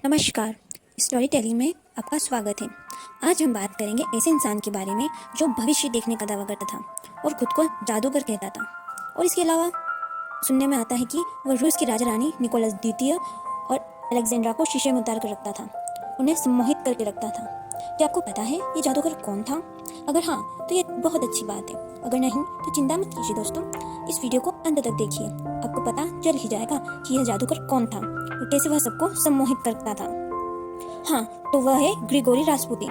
नमस्कार। Story telling में आपका स्वागत है। आज हम बात करेंगे ऐसे इंसान के बारे में जो भविष्य देखने का दावा करता था और खुद को जादूगर कहता था। और इसके अलावा सुनने में आता है कि वह रूस की राजा रानी निकोलस द्वितीय और अलेक्जेंड्रा को शीशे में उतार कर रखता था, उन्हें सम्मोहित करके रखता था। क्या आपको पता है ये जादूगर कौन था? अगर हाँ तो ये बहुत अच्छी बात है, अगर नहीं तो चिंता मत कीजिए दोस्तों, इस वीडियो को अंत तक देखिए, आपको पता चल ही जाएगा कि यह जादूगर कौन था और कैसे वह सबको सम्मोहित करता था। हाँ, तो वह है ग्रिगोरी रास्पुतिन।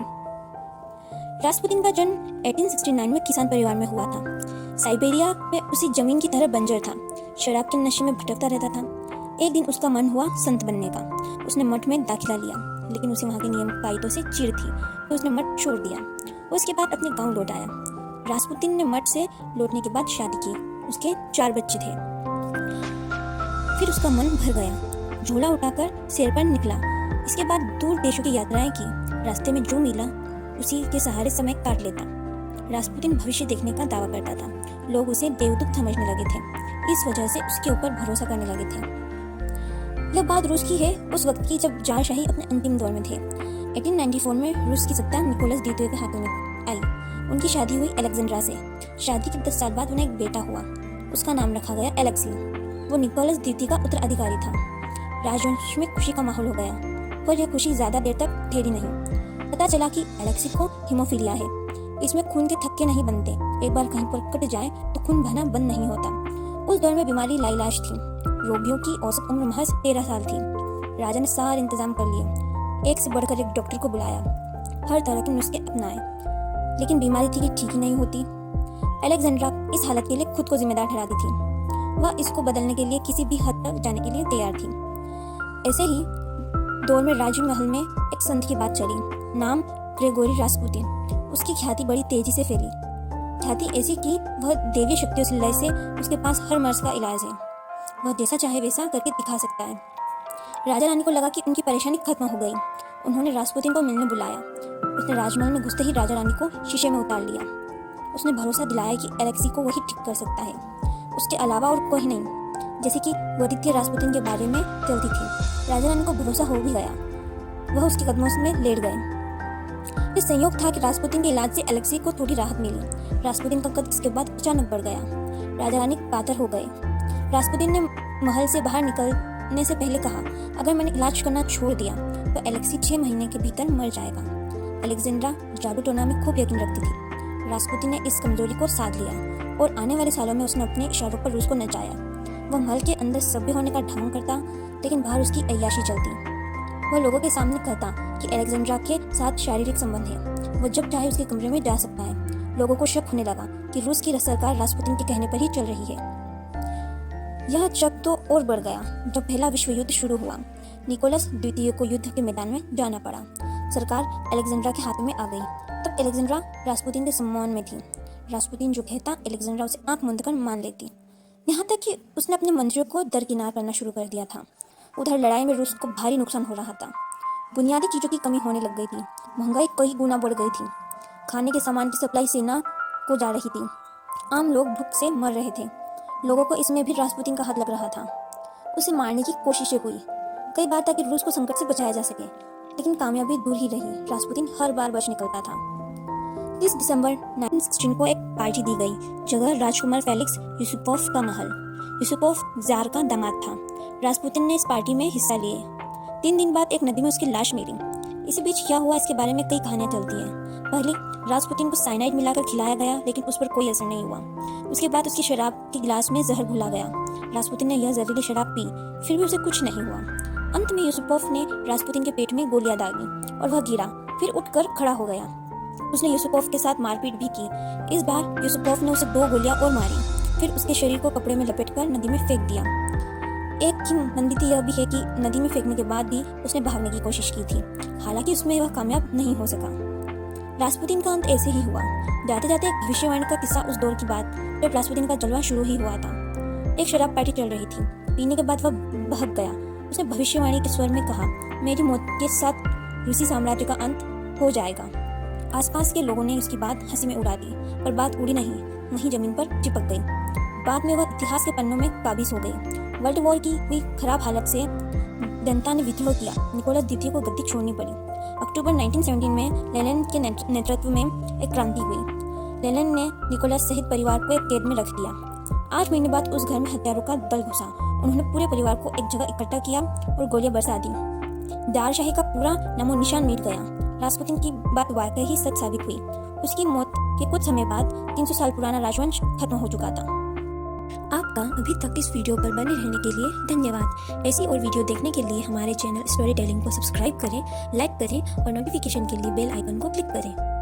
रास्पुतिन का जन्म 1869 में किसान परिवार में हुआ था। साइबेरिया में उसी जमीन की तरह बंजर था, शराब के नशे में भटकता रहता था। एक दिन उसका मन हुआ संत बनने का। उसने मठ में दाखिला लिया, लेकिन उसे वहाँ के नियम कायदों से चिढ़ थी, तो उसने मठ छोड़ दिया। वो उसके बाद अपने गांव लौट आया। रास्पुतिन ने मठ से लौटने के बाद शादी की। उसके 4 बच्चे थे। फिर उसका मन भर गया, झोला उठाकर सैर पर निकला। इसके बाद दूर देशों की यात्राएं की। रास्ते में जो मिला उसी के सहारे समय काट लेता। रास्पुतिन भविष्य देखने का दावा करता था। लोग उसे देवदूत समझने लगे थे, इस वजह से उसके ऊपर भरोसा करने लगे थे। यह बात रूस की है, उस वक्त की जब जारशाही अपने अंतिम दौर में थे। 1894 में रूस की सत्ता निकोलस द्वितीय के हाथों में आई। उनकी शादी हुई अलेक्जेंड्रा से। शादी के 10 साल बाद उन्हें एक बेटा हुआ। उसका नाम रखा गया एलेक्सी। वो निकोलस द्वितीय का उत्तराधिकारी था। राजवंश में खुशी का माहौल हो गया, पर यह खुशी ज्यादा देर तक ठहरी नहीं। पता चला कि एलेक्सी को हीमोफीलिया है। इसमें खून के थक्के नहीं बनते, एक बार कहीं पर कट जाए तो खून बहना बंद नहीं होता। उस दौर में बीमारी लाइलाज थी। रोगियों की औसत उम्र महज 13 साल थी। राजा ने सारे इंतजाम कर लिए, एक से बढ़कर एक डॉक्टर को बुलाया, हर तरह के नुस्खे अपनाए, लेकिन बीमारी थी कि ठीक ही नहीं होती। अलेक्जेंड्रा इस हालत के लिए खुद को जिम्मेदार ठहराती थी। वह इसको बदलने के लिए किसी भी हद तक जाने के लिए तैयार थी। ऐसे ही दौर में राजमहल में एक संत की बात चली, नाम ग्रेगोरी रास्पुतिन। उसकी ख्याति बड़ी तेजी से फैली। ख्याति ऐसी कि वह दैवीय शक्तियों से लय से उसके पास हर मर्ज का इलाज है। वह जैसा चाहे वैसा करके दिखा सकता है। राजा रानी को लगा कि उनकी परेशानी खत्म हो गई। उन्होंने रास्पुतिन को मिलने बुलाया। उसने राजमहल में घुसते ही राजा रानी को शीशे में उतार लिया। उसने भरोसा दिलाया कि एलेक्सी को वही ठीक कर सकता है, उसके अलावा और कोई नहीं। जैसे कि वह द्वितीय रास्पुतिन के बारे में चलती थी। राजा रानी को भरोसा हो भी गया। वह उसके कदमों में लेट गए। ये संयोग था कि रास्पुतिन के इलाज से एलेक्सी को थोड़ी राहत मिली। रास्पुतिन का कद इसके बाद अचानक बढ़ गया। राजा रानी कातर हो गए। रास्पुतिन ने महल से बाहर निकलने से पहले कहा, अगर मैंने इलाज करना छोड़ दिया तो एलेक्सी 6 महीने के भीतर मर जाएगा। अलेक्जेंड्रा जादू टोना में खूब यकीन रखती थी। रास्पुतिन ने इस कमजोरी को साध लिया और आने वाले सालों में उसने अपने इशारों पर रूस को नचाया। वह महल के अंदर सभ्य होने का ढोंग करता, लेकिन बाहर उसकी अय्याशी चलती। वह लोगों के सामने कहता कि अलेक्जेंड्रा के साथ शारीरिक संबंध है। वह जब चाहे उसके कमरे में जा सकता है। लोगों को शक होने लगा कि रूस की सरकार रास्पुतिन के कहने पर ही चल रही है। यह शक तो और बढ़ गया जब पहला विश्व युद्ध शुरू हुआ। निकोलस द्वितीय को युद्ध के मैदान में जाना पड़ा। सरकार अलेक्जेंड्रा के हाथों में आ गई। तब अलेक्जेंड्रा रास्पुतिन के सम्मान में थी। रास्पुतिन जो कहता अलेक्जेंड्रा उसे आंख मूंद कर मान लेती। यहाँ तक कि उसने अपने मंत्रियों को दरकिनार करना शुरू कर दिया था। उधर लड़ाई में रूस को भारी नुकसान हो रहा था। बुनियादी चीज़ों की कमी होने लग गई थी। महंगाई कई गुना बढ़ गई थी। खाने के सामान की सप्लाई सेना को जा रही थी। आम लोग भूख से मर रहे थे। लोगों को इसमें भी रास्पुतिन का हाथ लग रहा था। उसे मारने की कोशिशें हुई कई बार ताकि रूस को संकट से बचाया जा सके, लेकिन कामयाबी दूर ही रही। रास्पुतिन हर बार बच निकलता था। 30 दिसंबर 1916 को एक पार्टी दी गई। जगह राजकुमार फेलिक्स यूसुपोव का महल। यूसुपोव जार का दामाद था। रास्पुतिन ने इस पार्टी में हिस्सा लिए। 3 दिन बाद एक नदी में उसकी लाश मिली। इसी बीच क्या हुआ इसके बारे में कई कहानियां चलती हैं। पहले रास्पुतिन को साइनाइड मिलाकर खिलाया गया, लेकिन उस पर कोई असर नहीं हुआ। उसके बाद उसकी शराब के गिलास में जहर घुला गया। रास्पुतिन ने यह जहरीली शराब पी, फिर भी उसे कुछ नहीं हुआ। अंत में यूसुपोव ने रास्पुतिन के पेट में गोलियां दागी और वह गिरा, फिर उठकर खड़ा हो गया। उसने यूसुपोव के साथ मारपीट भी की। इस बार यूसुपोव ने उसे 2 गोलियां और मारी, फिर उसके शरीर को कपड़े में लपेटकर नदी में फेंक दिया। एक किंवदंती यह भी है कि नदी में फेंकने के बाद भी उसने भागने की कोशिश की थी, हालांकि उसमें वह कामयाब नहीं हो सका। रास्पुतिन का अंत ऐसे ही हुआ। जाते जाते एक भविष्यवाणी का किस्सा उस दौर की बात जब रास्पुतिन का जलवा शुरू ही हुआ था। एक शराब पार्टी चल रही थी। पीने के बाद वह बहक गया। उसने भविष्यवाणी के स्वर में कहा, मेरी मौत के साथ रूसी साम्राज्य का अंत हो जाएगा। आसपास के लोगों ने उसकी बात हंसी में उड़ा दी, पर बात उड़ी नहीं, वहीं जमीन पर चिपक गई। बाद में वह इतिहास के पन्नों में काबिज हो गई। वर्ल्ड वॉर की हुई खराब हालत से जनता ने विद्रोह किया। निकोलस द्वितीय को गद्दी छोड़नी पड़ी। अक्टूबर 1917 में लेनिन के नेतृत्व में एक क्रांति हुई। लेनिन ने निकोलस सहित परिवार को एक कैद में रख दिया। 8 महीने बाद उस घर में हत्यारों का दल घुसा। उन्होंने पूरे परिवार को एक जगह इकट्ठा किया और गोलियां बरसा दी। दारशाही का पूरा नामो निशान मिट गया। रास्पुतिन की बात वाकई ही सच साबित हुई। उसकी मौत के कुछ समय बाद 300 साल पुराना राजवंश खत्म हो चुका था। आपका अभी तक इस वीडियो पर बने रहने के लिए धन्यवाद। ऐसी और वीडियो देखने के लिए हमारे चैनल स्टोरी टेलिंग को सब्सक्राइब करें, लाइक करें और नोटिफिकेशन के लिए बेल आइकन को क्लिक करें।